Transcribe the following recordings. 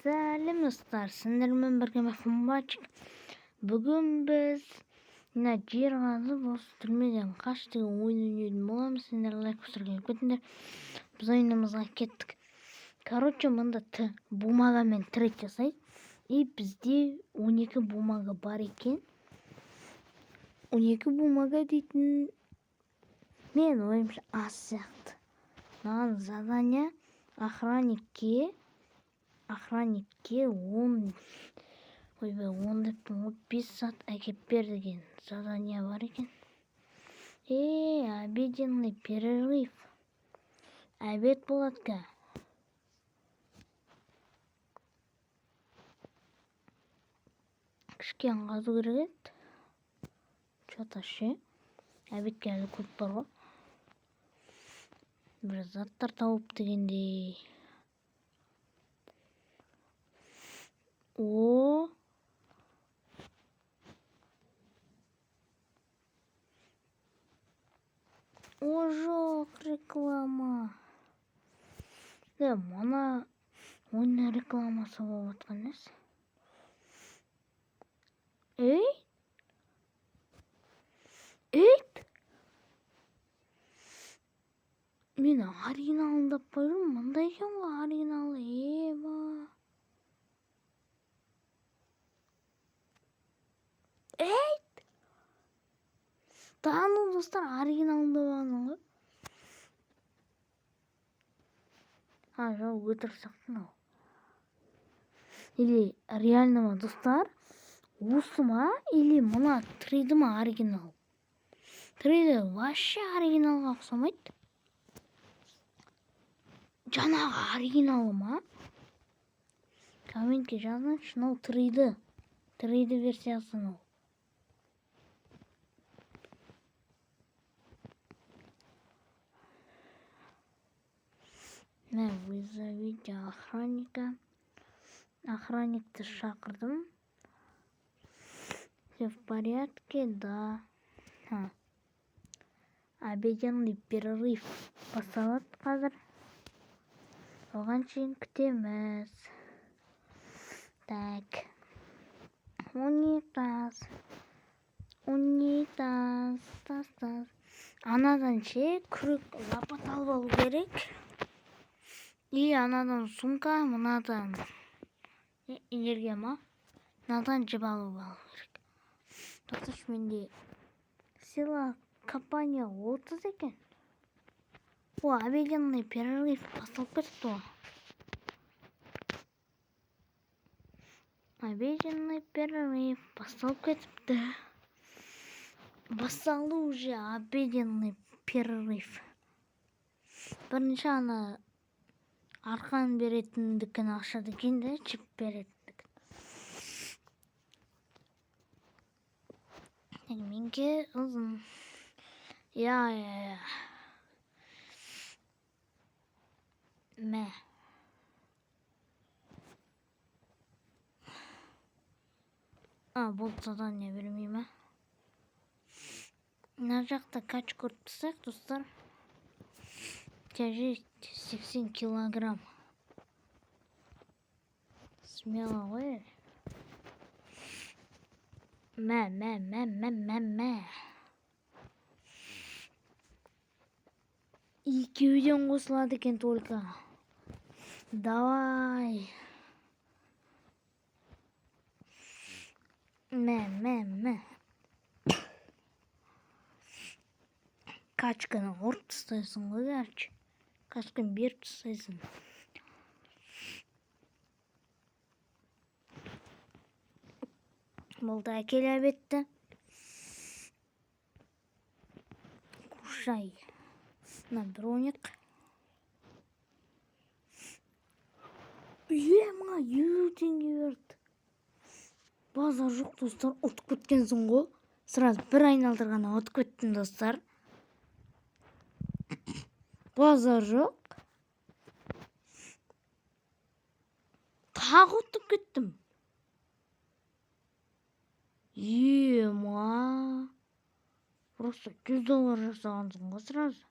Сәлем достар, сендермен бірге Махамбатчик. Бүгін біз жер қазып осы түрмеден қаш деген ойын ойнайтын боламыз. Сендер лайк басуға кетіңдер. Біз ойынымызға кеттік. Короче, мында бумагамен трек жасайды. И бізде 12 бумага бар екен. 12 бумага дейтін мен ойымша аз сияқты. Маған задание охранникке 10 5 саат әкеп бер деген задание бар екен. Обеденный перерыв. Обед болады ка. Кішкен қазу керек еді. Что-то ше. Обедке әлі көп бар ғой. Бір заттар тауып дегендей. О жоқ, реклама. Мана ойынның рекламасы болып жатқан емес. Мен оригиналындап қойдым. Мындай екен ғой оригиналы. Тану достар, оригиналында болғаның ғой. Жоқ, өтірік сақтың ау. Или реально ма достар? Осы ма? Или мына 3D ма оригинал? 3D вообще оригиналға ұқсамайды. Жаңағы оригиналы ма? Комментке жазыңызшы, мынау 3D версиясы мынау. Вызовите охранника. Охранникті шақырдым. Все в порядке, да. Обеденный перерыв басталады қазір. Оған шейін күтеміз. Так. Унитаз. Тас. Анадан күрек лапат алып алу керек. И анадан сумка, мынадан энергия ма? Мынадан жіп алу керек. Досташ, менде сила компания 30 екен. Обеденный перерыв басталып кетіпті ғой. Обеденный перерыв басталып кетіпті. Басталды уже обеденный перерыв. Бірінші ана арқан беретіндікін ақшады кенде, чип беретіндікін. Менге ұзын. Мә. Бұл задание бермей ма? Мына жақта кач көріп тұрсақ, достар. Тяжесть 80 килограмм. Смело ғой. Мә. Екеуден қосылады екен только. Давай. Мә. Качканы ұрып тастайсың ғой, короче. Качканы беріп тастайсың. Болды, әкел обедті. Кушай. На броник. Ма, 100 теңге берді. Базар жоқ, достар. Ұтып кеткенсің ғой. Сразу бір айналдырғана ұтып кеттім, достар. Базар жоқ. Тағы ұтып кеттім. Ма. Просто $100 жасағансың ғой сразу.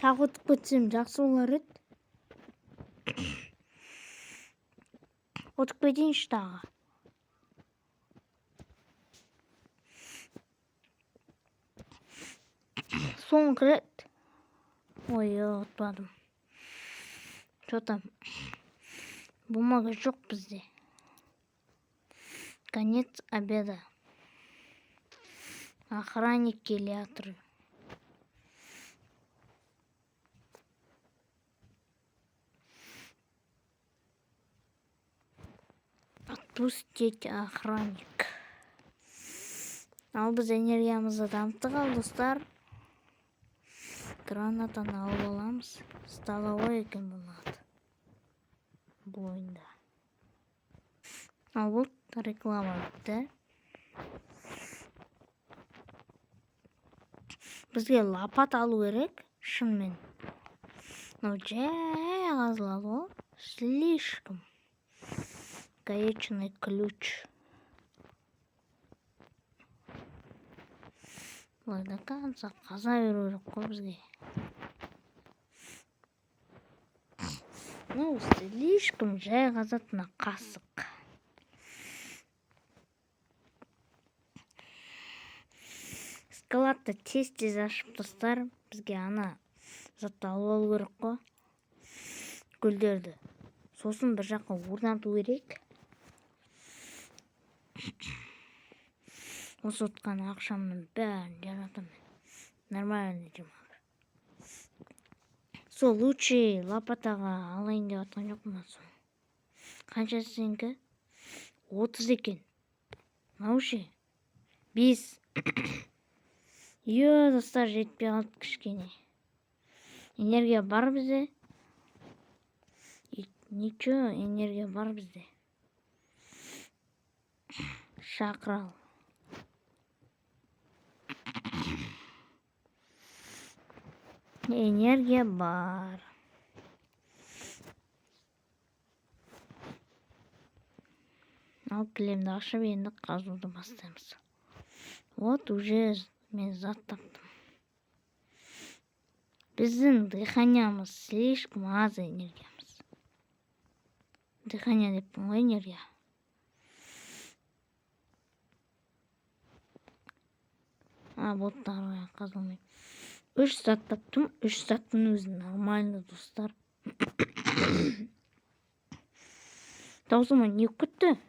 так өтүп кетсем жакшы болор эт. Өтүп кетейинчи дагы. Соңку рет. Ой, отпадым. Что-то бумага жок бизде. Конец обеда. Охранник келатыр. Отпустить охранник. Ал биз энергиямызды дамыттык ал достар. Гранатаны алып аламыз. Столовой экен бул оюнда. Ал бул реклама битти. Бизге лопата алуу керек, шын мен. Но жай казылалы, слишком. Гаечный ключ. До конца каза берүү керек го бизге. Ну, слишком жай казатына касык. Складты тез ашып достар. Бизге ана затты алып алуу керек го. Гүлдөрдү. Сосын бир жакка орнатуу керек. Осы уткан акшамдын баарын жаратам. Нормально жумам. Сол лучший лопатага алайын деп аткан жокмун атсам. Канча сеники? 30 экен. Науши? 5. Йо, достар, жетпей калды кичкене. Энергия бар бизде? Ничего, энергия бар бизде. Шакырал. Энергия бар. Ал килемди ашып енді казууду баштайбыз. Вот уже мен зат таптым. Биздин дыханиямыз слишком аз энергиямыз. Дыхание деппин го, энергия. Боттар казылмайт. 3 зат таптым. 3 заттын өзү нормально, достар. Таусыма не кетти?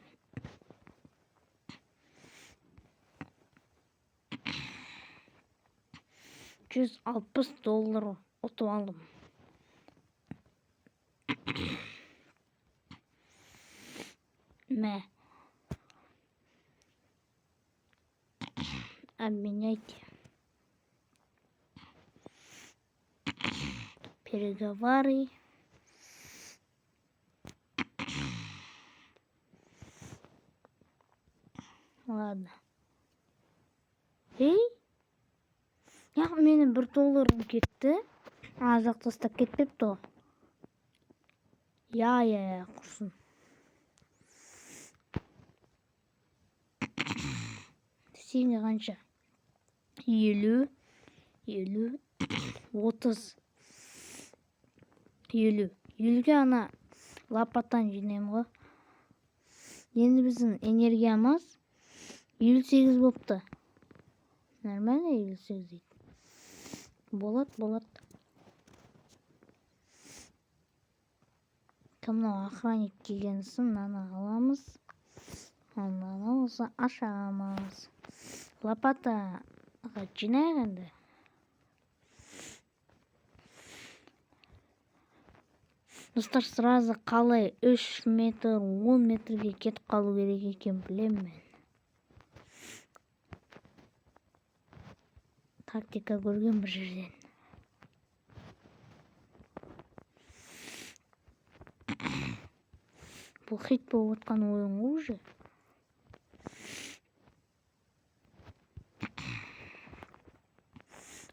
$160 отуп алдым. Мә. Обменяйте. Переговоры. Ладно. Эй? Я менин $1 кетти. Азак тастап кетпепти о. Я, курсун. Сенде канча? 50, 30. 50. 50ге ана лопатан жинайм го. Енді биздин энергиямыз 58 болупту. Нормально 58 дейт. Болот. Кымна охранник келген сын, аны аламыз. Андан болсо ашамыз. Лопатага жинайык энди. Достар, сразу калай 3 метр, 10 метрге кетип калуу керек экен, билем мен. Тактика көргөн bir жерден. Бул хит болуп аткан оюн уже.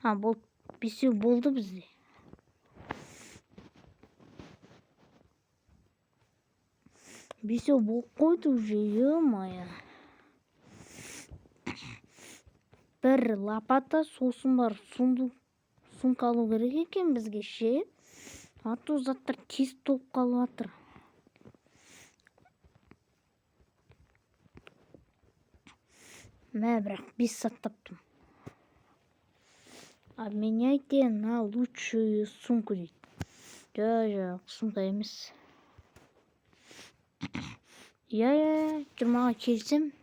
Бул 5 болду бизде. Бесөө болуп койду уже, ё-моё. Bir лопата, сосын бар сумка алуу керек экен бизге ше. Аттуу заттар тез толуп калып атыр. Мә, бірақ 5 саат таптым. Обменяйте на лучшую сумку дейді. Жоқ, сумка емес. Я жиырмаға келсем.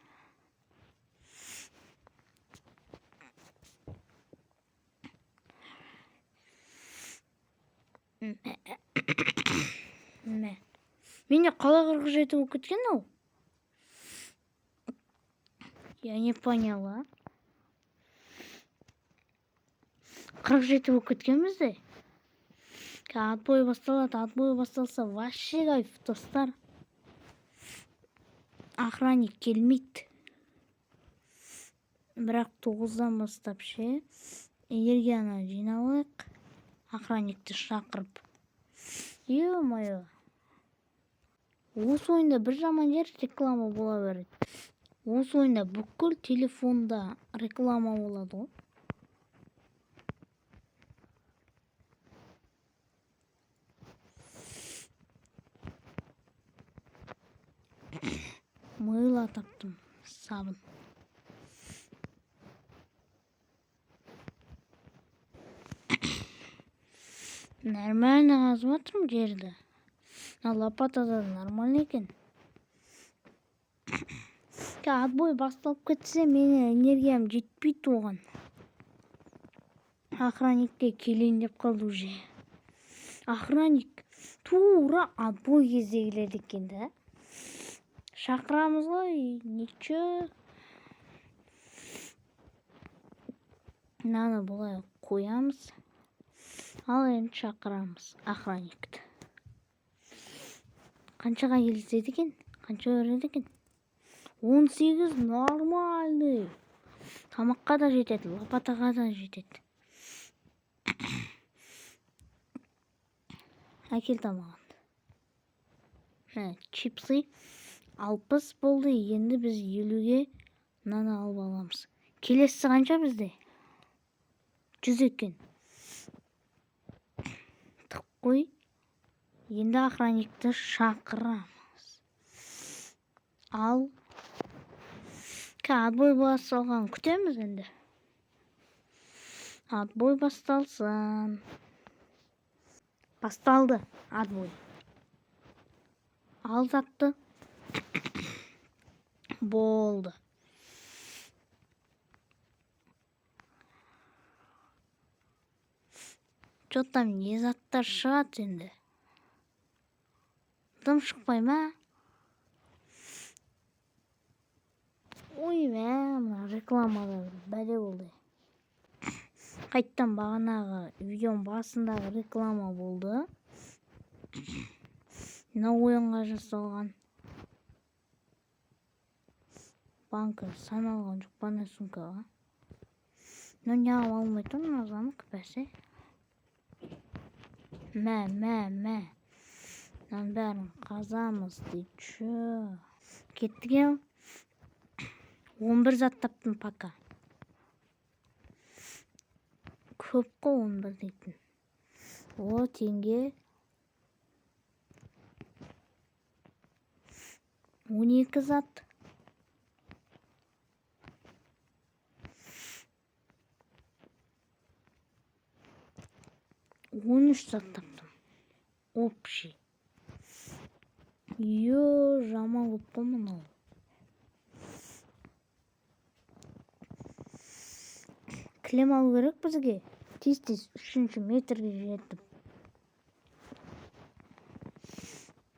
Мә. Менде қала 47 болып кеткен ау. Я не поняла. 47 болып кеткен бізде. Отбой басталады, отбой басталса вообще кайф, достар. Охранник келмейді. Бірақ 9-дан бастап ше. Энергияны жиналайық. Охранникті шақырып. Ё-моё. Осы ойында бір жаман жер реклама бола береді. Осы ойында бүкіл телефонда реклама болады ғой. Мыло таптым, сабын. Нормально қазып жатырмын жерді. Лопатада нормально екен. Отбой басталып кетсе, менің энергиям жетпейді оған. Охранникке келейін деп қалды уже. Охранник тура отбой кезде келеді екен да. Шақырамыз ғой, ничего. Наны бұлай қоямыз. Ал енді шақырамыз охранникті. Қаншаға келіседі екен? Қанша өреді екен? 18 нормальный. Тамаққа да жетеді, лопатаға да жетеді. Әкел тамағын. Чипсы 60 болды, енді біз 50-ге наны алып аламыз. Келесі қанша бізде? 100 екен. Тық қой. Енді охранникті шақырамыз. Ал. Отбой басталған күтеміз енді. Отбой басталсын. Басталды отбой. Ал затты. Болды. Что там не заттар шығады енді? Дым шықпай ма? Ой, мә, рекламада бәле болды. Қайттан бағанағы видеоның басындағы реклама болды. Мына ойынға жасалған. Банка саналған жоқ бана сумкаға. Но не алмайды, назаны күпәсе. Мә. Нан бәрін қазамыз дейші. Кеттіген 11 зат таптым пока. Көп қой 11 дейтін. О, теңге. 12 зат. Он үш зат таптым. Общий. Ё, жаман көп қой мынау. Кілем алу керек бізге. Тез-тез 3-ші метрге жетіп.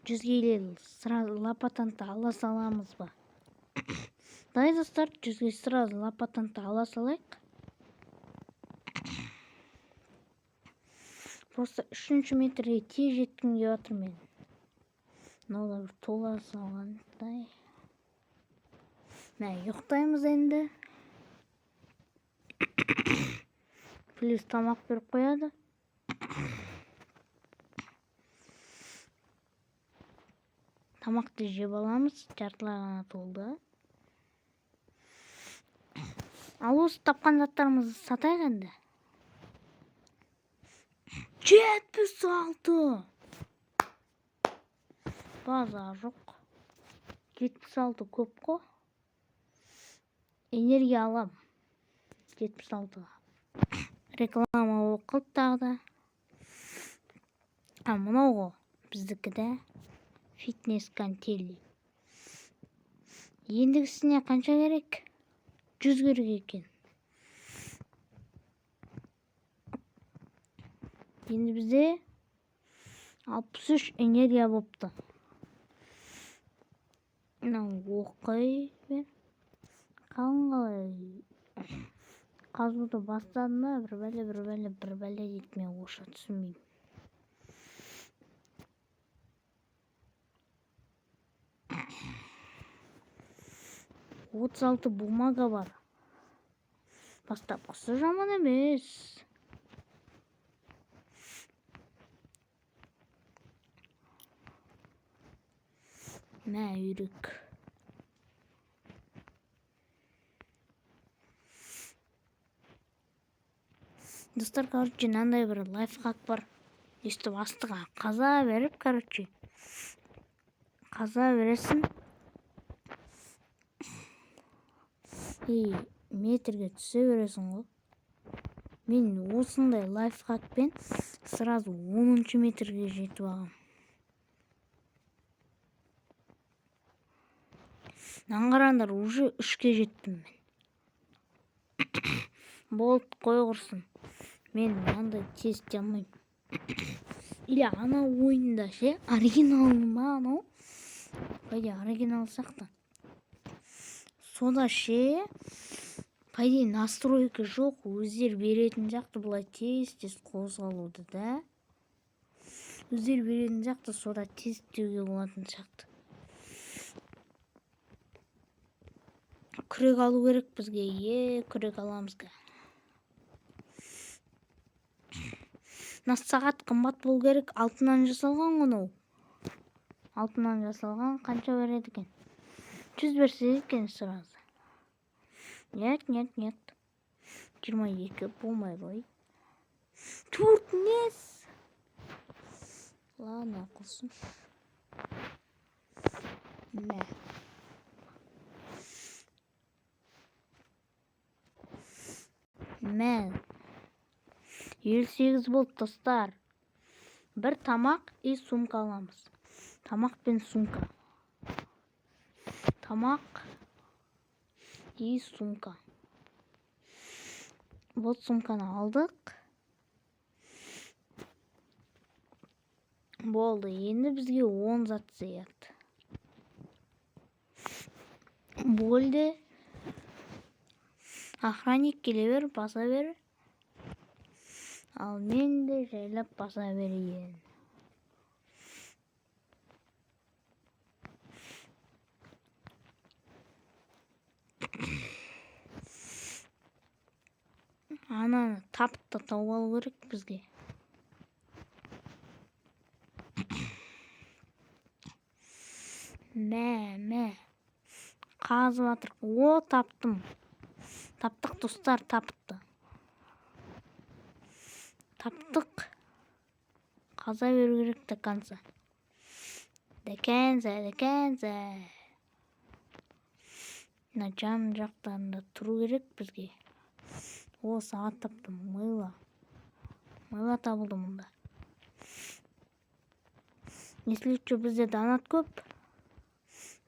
100-ге сразу лопатанты ала саламыз ба? Дай достар, 100-ге сразу лопатанты ала салайық. Просто 3-ші метрге тез жеткім келіп жатыр мен. Мынау бір тола салғандай. Мә, ұйықтаймыз енді. Плюс тамақ беріп қояды. Тамақты жеп аламыз, жартылай ғана толды. Ал осы тапқан заттарымызды сатайық енді. 76. Baza yok. 76 көп қой. Энергия алам. 76. Реклама оқылды тағы да. Мынау ғой біздікіде фитнес кантели. Ендігісіне қанша керек? 100 керек екен. Енді бізде 63 энергия болыпты. Оқай бер. Қалай қазуды бастадым ба? бір бәле дейді, мен орысша түсінбеймін. 36 бумага бар. Бастапқысы жаман емес. Мә үйрек. Достар, короче, мынандай бір лайфхак бар. Өстіп астыға қаза беріп, короче, қаза бересің. Метрге түсе бересің ғой. Мен осындай лайфхакпен сразу 10 метрге жетіп алғам. Аңғарандар, уже 3-ке жеттім мен. Болды, қой құрсын. Мен мынандай тез jamаймын. Или ана ойында ше, оригинал ма анау? Пойде оригинал сақта. Сода ше, пойде настройка жоқ, өздер беретін жақты бұлай тез қозғалуды да. Өздер беретін жақты сода тез деуге болатын жақты. Күрек алу керек бізге, күрек аламызға. Сағат қымбат бол керек, алтыннан жасалған ғыну. Алтыннан жасалған қанша береді екен? 100 берсе екен сразу. Нет. 22 болмай ғой. Туртнес. Ладно, қылсын. Мен 58 болды достар. Бір тамақ и сумка аламыз. Тамақ пен сумка. Тамақ и сумка. Вот сумканы алдық. Болды, енді бізге 10 зат сияды. Болды. Охранник келе бер, баса бер. Ал мен де жайлап баса берейін. Ананы тапты тауып алу керек бізге. Мә. Қазып атыр. О, таптым. Таптық достар, тапты. Таптық. Қаза беру керек до конца. До конца. Жан жақтарында тұру керек бізге. О, сағат таптым. Мыйла табылды мұнда. Если что, бізде донат көп.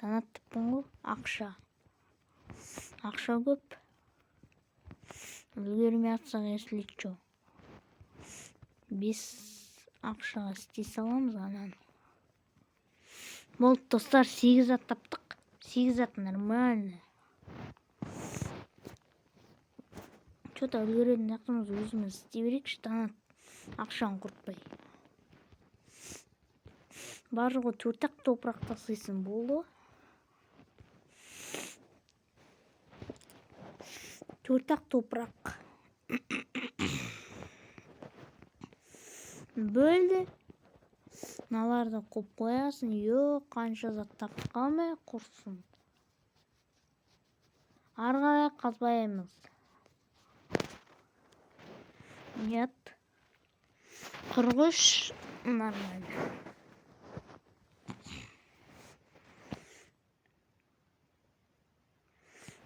Донат тіппін ғой. Ақша көп. Үлгермей атсақ, если что. 5 ақшаға істей саламыз ананы. Болды достар, 8 зат таптық. 8 зат нормально. Что-то үлгеретін жақтымыз өзіміз істей берейікші, донат ақшаны құртпай. Барлығы 4-ақ топырақ тасыйсын болды. 4-ақ топырақ. Бөлді. Наларды қоп қоясын. Йоқ, қанша зат тапқанмай құрсын. Арғарай қазбаймыз. Нет. Kurguş normal.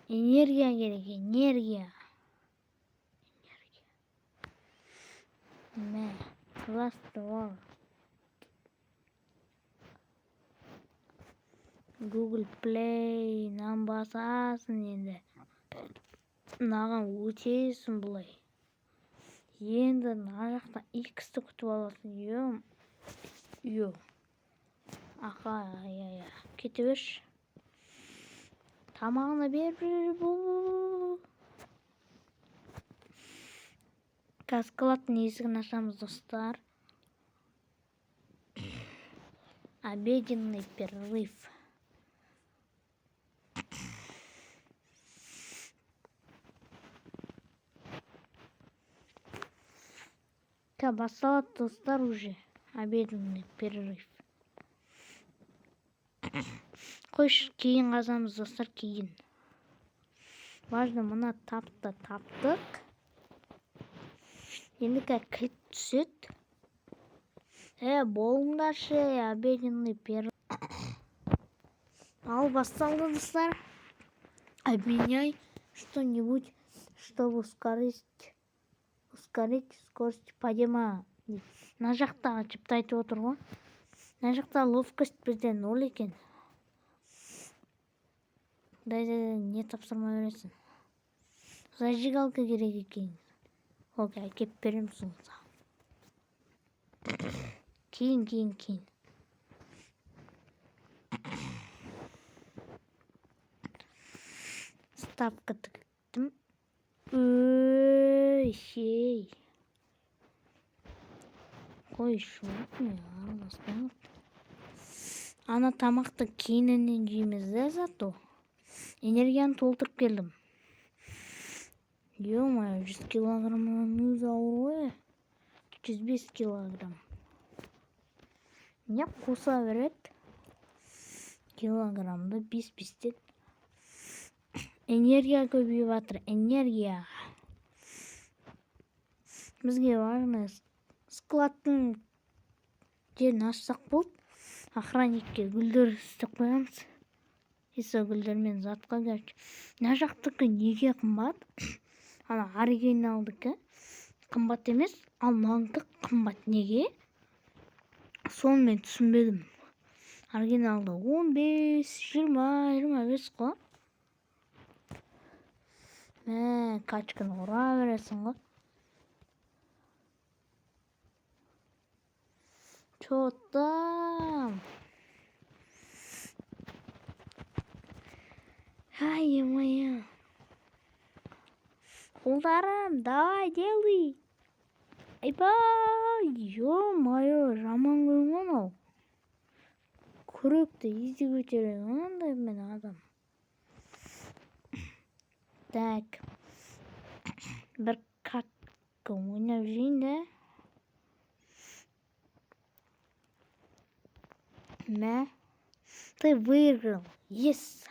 Enerjiya gerek, enerjiya. Ne? Last war. Google Play'dan basasın endi. Наған өтесің бұлай. Енді мына жақта X-ті күтіп аласың. Йо. Ақа, кете берші. Тамағына бер бұл. Каскалаттың есігін ашамыз, достар. Обеденный перерыв. Басталады, достар, уже. Обеденный перерыв. Қойш, кейін қазамыз, достар, кейін. Важно, мына таптық. Енді кілт түсет. Болыңдаршы, обеденный перерыв. Ал басталды, достар. Обменяй что-нибудь, чтобы ускорить скорость подъема. Мына жақта ачыпты айтып отыр ғой. Мына жақта ловкость бізде 0 екен. Не тапсырма бересің. Зажигалка керек екен. Окей, әкеп берем сонда. Кейін. Ставка тіктім. Шей. Қой, шуып не араласпаңыз. Ана тамақты кейінінен жейміз де зато. Энергияны толтырып келдім. Ё-моё, 100 килограммнан өзі ауыр ғой. 105 килограмм. Не қоса береді? Килограммды 5-5-тен. Энергия көбейіп жатыр, энергия. Бізге важно складтың жерін ашсақ болды. Охранникке гүлдер істеп қоямыз. Со гүлдермен затқа gerçi. Мына жақтікі неге қымбат? Ана оригиналдікі қымбат емес, ал мынанікі қымбат. Неге? Соны мен түсінбедім. Оригиналды 15, 20, 25 қой. Качканы ұра бересің ғой. Чё там? Ай-е-моя. Қолдарым, давай, делай. Айбай, ё-моё, жаман қойған ау. Күректі езді көтереді, андай мен адам. Так. Бір катка ойнап жейін да. Ты выиграл. Yes.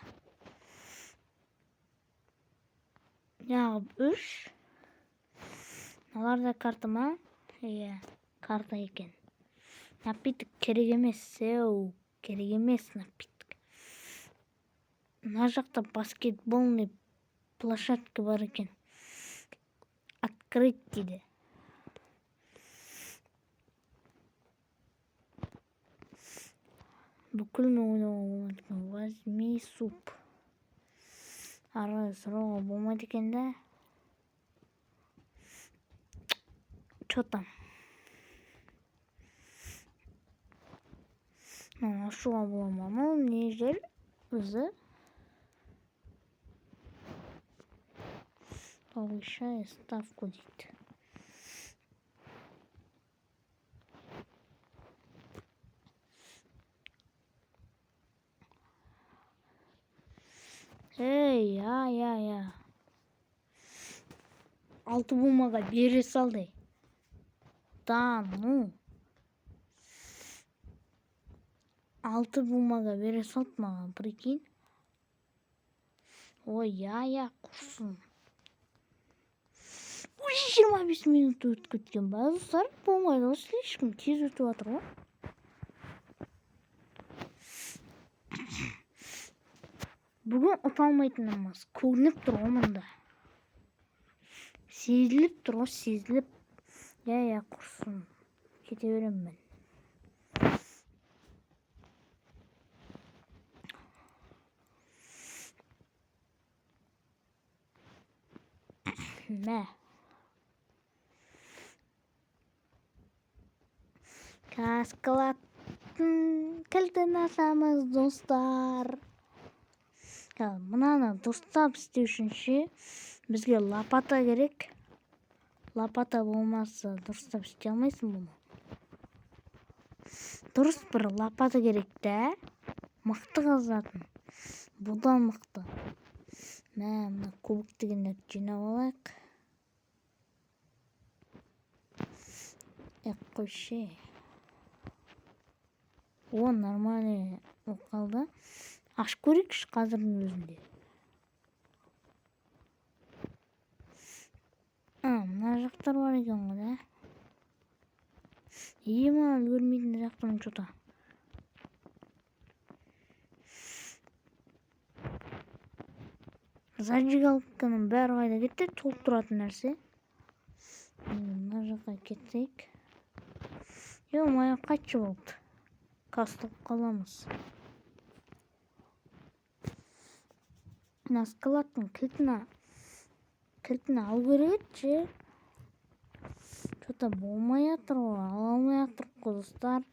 Яғып 3. Наларда карта ма? Карта екен. Напиток керек емес. Керек емес напиток. Мына жақта баскетболный площадка бар екен. Открыть дейді. Бүкіл мен ойнауға болады екен. Возьми суп. Ары сұрауға болмайды екен да. Чё там? Ашуға бола ма? Не жер? Өзі? Повышай ставку дейді. Я. 6 бумаға бере салды. Да, ну. 6 бумаға бере салды маған, прикинь. Ой, я, құрсын. уже 25 минут өтіп кеткен. Достар, болмайды, слишком тез өтіп жатыр ғой. Бүгін ұталмайтынымыз көрініп тұр ғой мұнда. Сезіліп тұр ғой, сезіліп. Я, құрсын. Кете беремін мен. Мә. Каскалаттың кілтін ашамыз, достар. Мынаны дұрыстап істеу үшінші бізге лопата керек. Лопата болмаса дұрыстап істей алмайсың бұны. Дұрыс бір лопата керек та. Мықты қазатын. Бұдан мықты. Мына кубик дегенді жинап алайық. Қойшы. О, нормальный қалды. Ашып көрейікші қазірдің өзінде. Мына жақтар бар екен ғой да. Ема үлгермейтін жақтарын жота. Зажигалканың бәрі қайда кетті, толып тұратын нәрсе. Мына жаққа кетсек. Мая қайтшы болды. Кастып қаламыз. Наскалаттың кілтіні ал керекші. Что-то болмай атыр ғой, ала алмай атыр достар.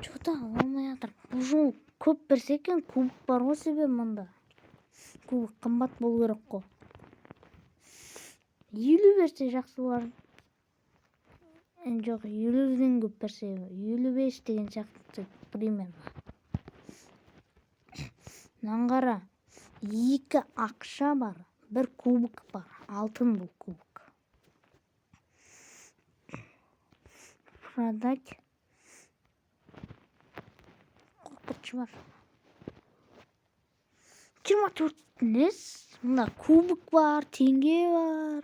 Что-то ала алмай атыр. Бұл жол көп берсе екен, кубик бар ғой себебі мұнда. Кубик қымбат болу керек қой. 50 берсе жақсы болар. Жоқ, 50-ден көп берсе, 55 деген сияқты примерно. Наңғара. 2 ақша бар, 1 кубик бар. Алтын бұл кубик. Продать. Қорқытшы бар. 24 нес. Мұнда кубик бар, теңге бар.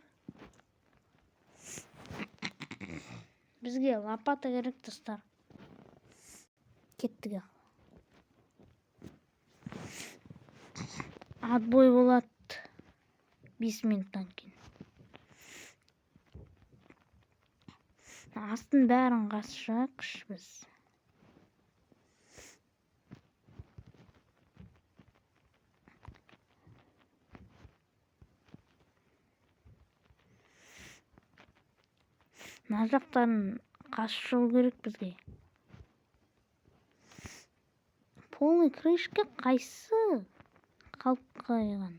Бізге лопата керек, достар. Кеттік. Отбой болады 5 минуттан кейін. Астын бәрін қасшақш біз. Мына жақтарын қасшау керек бізге. Полный крышка қайсы? Қалып қайған.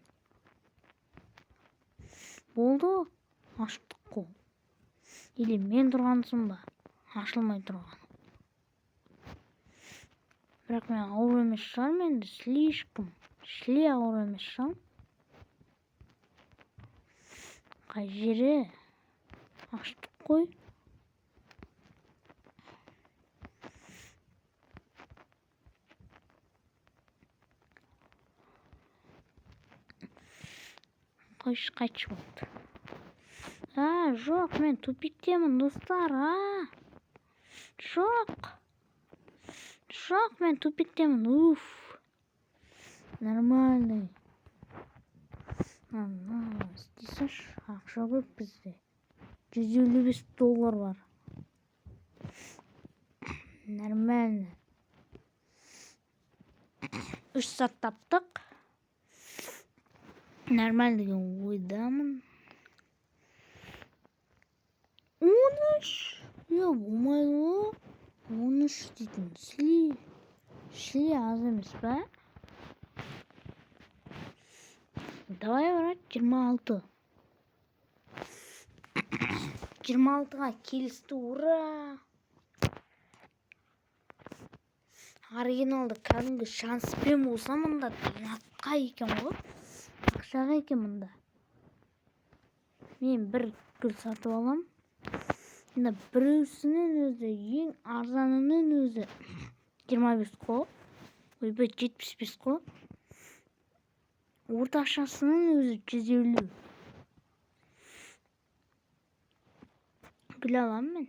Болды, аштық қол. Или мен тұрғансың ба? Ашылмай тұрған. Бірақ мен ауыр емес шығарым енді, слишком. Шле ауыр емес шығарым. Қай жері? Аштық қой. Қайтшы болды. Жоқ, мен тупиктемін, достар, Жоқ, мен тупиктемін, уф. Нормальный. Істесіш, ақша көп бізде. $155 бар. Нормально. 3 сағат таптық. Нормально деген ойдамын. 13. Болмайды ғой. 13 дейтін. Шли аз емес па? Давай, брат, 26. 26-ға келісті, ура! Оригиналды кәдімгі шанспен болса мұнда атқа екен ғой. Ақшаға екен мұнда. Мен бір гүл сатып алам. Енді біреусінің өзі, ең арзанының өзі 25 қой. Ойбай 75 қой. Орташасының өзі 150. Gül alam ben.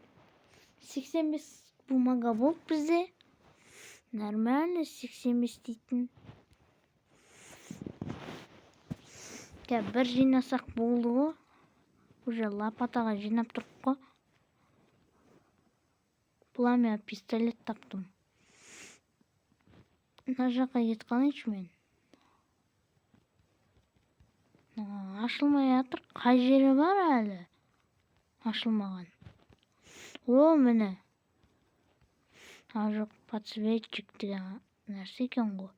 85 bumага болды bizde. Нормально 85 дейтін. Bir жинасақ болды ғой. Уже лопатаға жинап тұрып қой. Пламя пистолет таптым. Мына жаққа кетіп қалайыншы мен. Ашылмай жатыр. Қай жері бар әлі? Ашылмаған. О, міне. Жоқ, подсветчик деген нәрсе екен ғой.